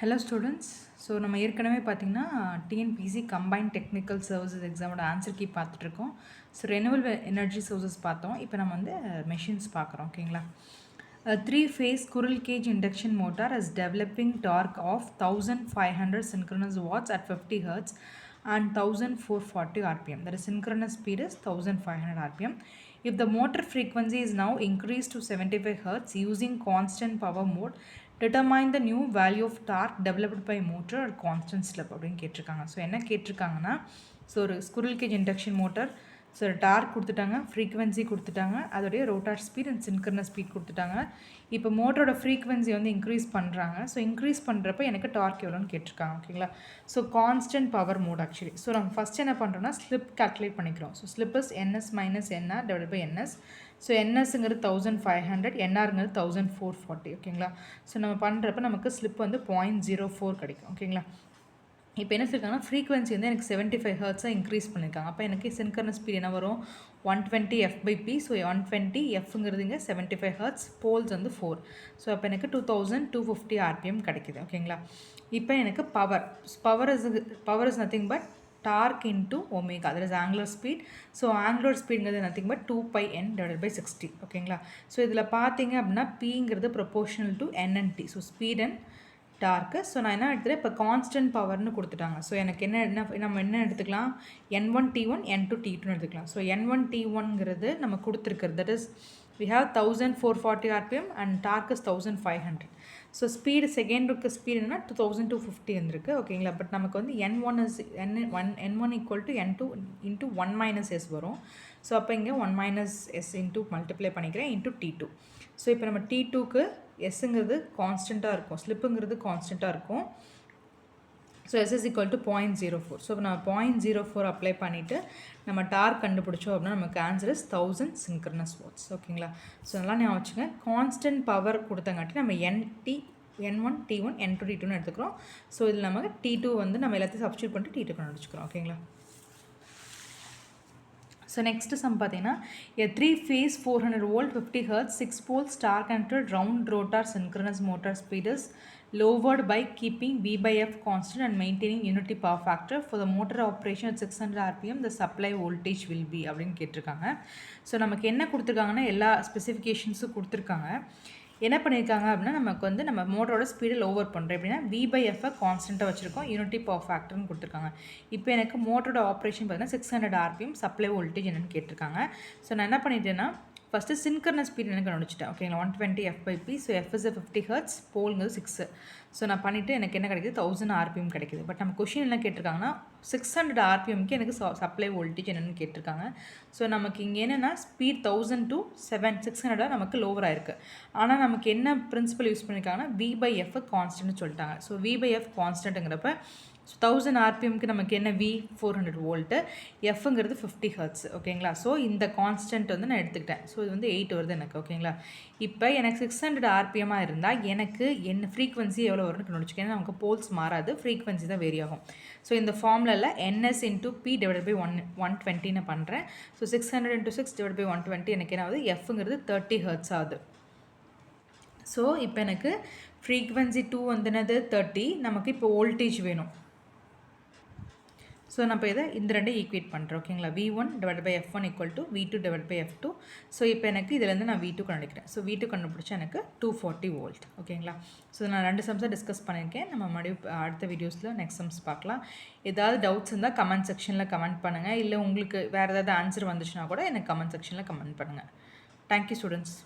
Hello students. So நம்ம ஏற்கனவே பார்த்திங்கன்னா டிஎன்பிசி கம்பைன்ட் டெக்னிக்கல் சர்வீசஸ் எக்ஸாமோட ஆன்சர் கீ பார்த்துட்ருக்கோம். ஸோ ரெனிவல் எனர்ஜி சோர்சஸ் பார்த்தோம். இப்போ நம்ம வந்து மெஷின்ஸ் பார்க்குறோம். ஓகேங்களா? 3-phase squirrel cage induction motor is developing torque of 1500 synchronous watts at 50 Hz and 1440 RPM. That is synchronous speed is 1500 RPM. If the motor frequency is now increased to 75 Hz using constant power mode, determine the new value of torque developed by motor at constant slip அப்படின்னு கேட்டிருக்காங்க. So என்ன கேட்டிருக்காங்கன்னா, so ஒரு squirrel cage induction motor, so torque கொடுத்துட்டாங்க, frequency கொடுத்துட்டாங்க, அதோடைய rotor speed and synchronous speed கொடுத்துட்டாங்க. இப்போ மோட்டரோட ஃப்ரீக்வன்சி வந்து இன்க்ரீஸ் பண்ணுறாங்க. ஸோ இன்க்ரீஸ் பண்ணுறப்ப எனக்கு டார்க் எவ்வளோன்னு கேட்டிருக்காங்க. ஓகேங்களா? So constant power mode actually. So நம்ம ஃபஸ்ட் என்ன பண்ணுறோம்னா ஸ்லிப் கால்குலேட் பண்ணிக்கிறோம். So slip is NS minus NR divide by NS. So NSங்கிறது 1500, NRங்கிறது 1440. ஓகேங்களா? ஸோ நம்ம பண்ணுறப்ப நமக்கு ஸ்லிப் வந்து 0.04 கிடைக்கும். ஓகேங்களா? இப்போ என்ன சொல்லியிருக்காங்கன்னா ஃப்ரீக்வன்சி வந்து எனக்கு 75 ஹர்ட்ஸாக இன்க்ரீஸ் பண்ணியிருக்காங்க. அப்போ எனக்கு சின்க்ரனஸ் ஸ்பீட் என்ன வரும்? 120 F/P. ஸோ 120 Fங்கிறது இங்கே 75 ஹர்ட்ஸ், போல்ஸ் வந்து 4. ஸோ அப்போ எனக்கு 2250 RPM கிடைக்குது. ஓகேங்களா? இப்போ எனக்கு power is nothing but torque into omega, that is angular speed. So angular speedங்கிறது nothing but 2πn divided by 60. ஓகேங்களா? ஸோ இதில் பார்த்தீங்க அப்படின்னா Pங்கிறது proportional to N and T. So speed and torque. So நான் என்ன எடுத்துகிறேன், இப்போ கான்ஸ்டன்ட் பவர்னு கொடுத்துட்டாங்க. ஸோ எனக்கு நம்ம என்ன எடுத்துக்கலாம், N1 T1 N2 T2 எடுத்துக்கலாம். ஸோ N1 T1ங்கிறது நம்ம கொடுத்துருக்குறது, that is we have 1440 RPM and torque is 1500. So speed செகண்டுக்கு ஸ்பீடு என்னன்னா 2250 இருந்திருக்கு. ஓகேங்களா? பட் நமக்கு வந்து N1 equal to N2 into 1 - S வரும். ஸோ அப்போ இங்கே 1 - S இன்ட்டு மல்டிப்ளை பண்ணிக்கிறேன் இன்ட்டு T2. ஸோ இப்போ நம்ம T2க்கு Sங்கிறது கான்ஸ்டண்ட்டாக இருக்கும், ஸ்லிப்புங்கிறது கான்ஸ்டண்ட்டாக இருக்கும். So S is equal to 0.04. So இப்போ நம்ம 0.04 அப்ளை பண்ணிவிட்டு நம்ம டார்க் கண்டுபிடிச்சோம் அப்படின்னா நமக்கு ஆன்சர் இஸ் 1000 சின்க்ரனஸ் வாட்ஸ். ஓகேங்களா? ஸோ நல்லா ஞாபகம் வச்சுங்க, கான்ஸ்டன்ட் பவர் கொடுத்தங்காட்டி நம்ம N1 T1 N2 T2ன்னு எடுத்துக்கிறோம். ஸோ இதில் நமக்கு T2 வந்து நம்ம எல்லாத்தையும் சப்ஸ்டியூட் பண்ணிட்டு T2 கண்டுபிடிச்சிக்கிறோம். ஓகேங்களா? ஸோ நெக்ஸ்ட் சம் பார்த்தீங்கன்னா, a 3-phase 400 volt 50 Hz 6 poles torque controlled round rotor synchronous motor speed is lowered by keeping V/F constant and maintaining unity power factor. For the motor operation at 600 RPM the supply voltage will be அப்படின்னு கேட்டிருக்காங்க. So நமக்கு என்ன கொடுத்துருக்காங்கன்னா எல்லா ஸ்பெசிஃபிகேஷன்ஸும் கொடுத்துருக்காங்க. என்ன பண்ணியிருக்காங்க அப்படின்னா, நமக்கு வந்து நம்ம மோட்டரோட ஸ்பீடை லோவர் பண்ணுறோம். எப்படின்னா V/F கான்ஸ்டண்ட்டாக வச்சுருக்கோம், யூனிட்டி பவர் ஃபேக்டர்னு கொடுத்துருக்காங்க. இப்போ எனக்கு மோட்டரோட ஆப்ரேஷன் பார்த்தீங்கன்னா 600 RPM, சப்ளை வோல்டேஜ் என்னென்னு கேட்டிருக்காங்க. ஸோ நான் என்ன பண்ணிட்டேன்னா ஃபஸ்ட்டு சின்க்ரனஸ் ஸ்பீட் எனக்கு கண்டுபிடிச்சிட்டேன். ஓகேங்களா? 120 F/P. So F is 50 Hz, போல்ங்கிறது 6. So நான் பண்ணிவிட்டு எனக்கு என்ன கிடைக்குது, 1000 RPM கிடைக்குது. பட் நம்ம கொஷின் என்ன கேட்டிருக்காங்கன்னா 600 RPMக்கு எனக்கு சப்ளை வோல்டேஜ் என்னென்னு கேட்டிருக்காங்க. ஸோ நமக்கு இங்கே என்னென்னா ஸ்பீட் 1000 to 600 நமக்கு லோவர் ஆயிருக்கு. ஆனால் நமக்கு என்ன பிரின்சிபல் யூஸ் பண்ணியிருக்காங்கன்னா V/F கான்ஸ்டன்ட்னு சொல்லிட்டாங்க. ஸோ V/F கான்ஸ்டன்ட்டுங்கிறப்ப 1000 RPMக்கு நமக்கு என்ன V 400 வோல்ட்டு, Fங்கிறது 50 Hz. ஓகேங்களா? ஸோ இந்த கான்ஸ்டன்ட் வந்து நான் எடுத்துக்கிட்டேன். ஸோ இது வந்து 8 வருது எனக்கு. ஓகேங்களா? இப்போ எனக்கு 600 RPMமாக இருந்தால் எனக்கு என்ன ஃப்ரீக்வன்சி எவ்வளோ வரும்னு கண்டுபிடிச்சிக்க. ஏன்னா நமக்கு போல்ஸ் மாறாது, ஃப்ரீக்வன்சி தான் வேரி ஆகும். ஸோ இந்த ஃபார்முலாவில் NS into P divide by 120 நான் பண்ணுறேன். ஸோ 600 × 6 டிவைட் பை 120 எனக்கு என்ன ஆகுது, Fங்கிறது 30 Hz ஆகுது. ஸோ இப்போ எனக்கு ஃப்ரீக்வன்சி 2 வந்து என்னது 30, நமக்கு இப்போ வோல்டேஜ் வேணும். ஸோ நான் இப்போ இதை இந்த ரெண்டு ஈக்குவேட் பண்ணுறேன். ஓகேங்களா? V1 divide by F1 equal to V2 divide by F2. So இப்போ எனக்கு இதிலேருந்து நான் V2 கண்டுபிடிக்கிறேன். ஸோ V2 கண்டுபிடிச்சா எனக்கு 240 வோல்ட். ஓகேங்களா? ஸோ நான் 2 சம்ஸை டிஸ்கஸ் பண்ணியிருக்கேன். நம்ம மறுபடியும் அடுத்த வீடியோஸில் நெக்ஸ்ட் சம்ஸ் பார்க்கலாம். ஏதாவது டவுட்ஸ் இருந்தால் கமெண்ட் செக்ஷனில் கமெண்ட் பண்ணுங்கள். இல்லை உங்களுக்கு வேறு ஏதாவது ஆன்சர் வந்துச்சுன்னா கூட எனக்கு கமெண்ட் செக்ஷனில் கமெண்ட் பண்ணுங்கள். Thank you students.